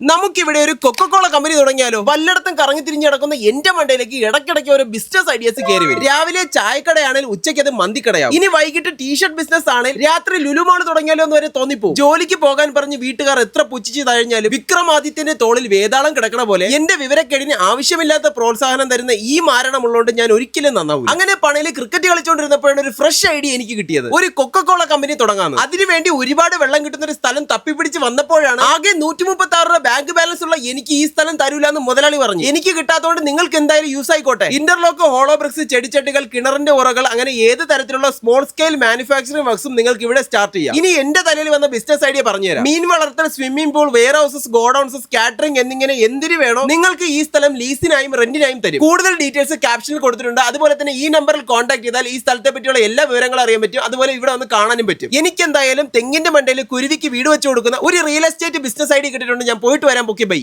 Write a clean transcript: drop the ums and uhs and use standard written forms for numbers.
നമുക്കിവിടെ ഒരു Coca Cola company തുടങ്ങിയാലോ? വല്ലയിടത്തും കറങ്ങി തിരിഞ്ഞ് നടക്കുന്ന എന്റെ മണ്ടയിലേക്ക് ഇടയ്ക്കിടയ്ക്ക് ഒരു ബിസിനസ് ഐഡിയാസ് കയറി വരും. രാവിലെ ചായക്കടയാണെങ്കിൽ ഉച്ചയ്ക്ക് അത് മന്തിക്കടയാവും. ഇനി വൈകിട്ട് ടീഷർട്ട് ബിസിനസ് ആണെങ്കിൽ രാത്രി ലുലുമാൾ തുടങ്ങിയാലോ എന്ന് വരെ തോന്നിപ്പോ. ജോലിക്ക് പോകാൻ പറഞ്ഞ് വീട്ടുകാർ എത്ര പുച്ഛിച്ച് തഴഞ്ഞാലും വിക്രമാദിത്യന്റെ തോളിൽ വേതാളം കിടക്കണ പോലെ എന്റെ വിവരക്കേടിന് ആവശ്യമില്ലാത്ത പ്രോത്സാഹനം തരുന്ന ഈ മാരണമുള്ളതുകൊണ്ട് ഞാൻ ഒരിക്കലും നന്നാവും. അങ്ങനെ പണയിൽ ക്രിക്കറ്റ് കളിച്ചുകൊണ്ടിരുന്നപ്പോഴാണ് ഒരു ഫ്രഷ് ഐഡിയ എനിക്ക് കിട്ടിയത്. ഒരു കൊക്കക്കോള കമ്പനി തുടങ്ങാന്ന്. അതിനുവേണ്ടി ഒരുപാട് വെള്ളം കിട്ടുന്ന ഒരു സ്ഥലം തപ്പിപ്പിടിച്ച് വന്നപ്പോഴാണ് ആകെ 136 രൂപ ബാങ്ക് ബാലൻസ് ഉള്ള എനിക്ക് ഈ സ്ഥലം തരൂല എന്ന് മുതലാളി പറഞ്ഞു. എനിക്ക് കിട്ടാത്തതുകൊണ്ട് നിങ്ങൾക്ക് എന്തായാലും യൂസ് ആയിക്കോട്ടെ. ഇന്റർലോക്ക്, ഹോളോ ബ്രിക്സ്, ചെടിച്ചട്ടികൾ, കിണറിന്റെ ഉറകൾ, അങ്ങനെ ഏത് തരത്തിലുള്ള സ്മോൾ സ്കെയിൽ മാനുഫാക്ചറിംഗ് വർക്ക്സും നിങ്ങൾക്ക് ഇവിടെ സ്റ്റാർട്ട് ചെയ്യാം. ഇനി എന്റെ തലയിൽ വന്ന ബിസിനസ് ഐഡിയ പറഞ്ഞുതരാം. മീൻ വളർത്തൽ, swimming pool, warehouses, godowns, catering എന്നിങ്ങനെ എന്തിനു വേണോ നിങ്ങൾക്ക് ഈ സ്ഥലം ലീസിനായും റെന്റിനായും തരും. കൂടുതൽ ഡീറ്റെയിൽസ് ക്യാപ്ഷനിൽ കൊടുത്തിട്ടുണ്ട്. അതുപോലെ തന്നെ ഈ നമ്പറിൽ കോൺടാക്ട് ചെയ്താൽ ഈ സ്ഥലത്തെ പറ്റിയുള്ള എല്ലാ വിവരങ്ങളും അറിയാൻ പറ്റും. അതുപോലെ ഇവിടെ വന്ന് കാണാനും പറ്റും. എനിക്ക് എന്തായാലും തെങ്ങിന്റെ മണ്ടയിൽ കുരുവിക്ക് വീട് വെച്ച് കൊടുക്കുന്ന ഒരു റിയൽ എസ്റ്റേറ്റ് ബിസിനസ് ഐഡിയ കിട്ടിയിട്ടുണ്ട്. ഞാൻ പോയിട്ട് വരാൻ. ബൈ.